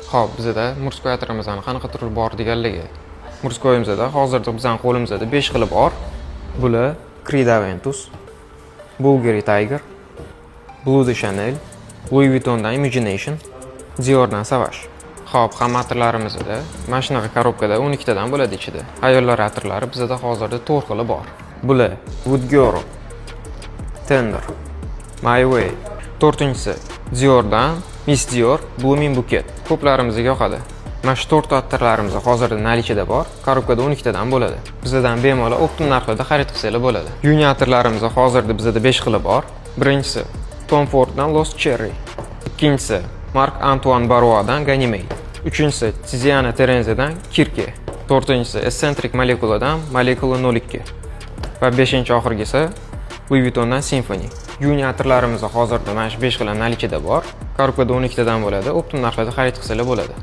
Xo'p, bizda murskoy atirimizni qanaqa turi bor deganligi. Murskoyimizda hozirda bizning qo'limizda 5 xili bor. Bular Creed Aventus, Bulgari Tiger, Blue de Chanel, Louis Vuittondan Imagination, Diordan Savage. Xo'p, hamma atirlarimizda mana shunaqa korobkada 12 tadan bo'ladi ichida. Ayollar atirlari bizda hozirda 4 xili bor. Bular Wood Girl, Tender, My Way. 4-inchisi Diordan Miss Dior Blooming Bouquet. Ko'plarimizga yoqadi. Mana shu 4 atirlarimiz hozirda nalichida bor. Korobkada 12 tadan bo'ladi. Bizdan bemalol optim narxlarda xarid qilsangiz bo'ladi. Yuni atirlarimiz hozirda bizda 5 xili bor. Birinchisi Tom Forddan Lost Cherry. Ikkinchisi Marc Antoine Barroisdan Ganymede. Uchinchisi Tiziana Terenzi'dan Kirke. To'rtinchisi Eccentric Moleculadan Molecula 02. Va 5-oxirgisi Louis Vuittondan Symphony. Yuni atirlarimiz hozirda mana shu 5 xil nalichida bor. Korobkada 12 tadan bo'ladi. Optim narxlarda xarid qilsangiz bo'ladi.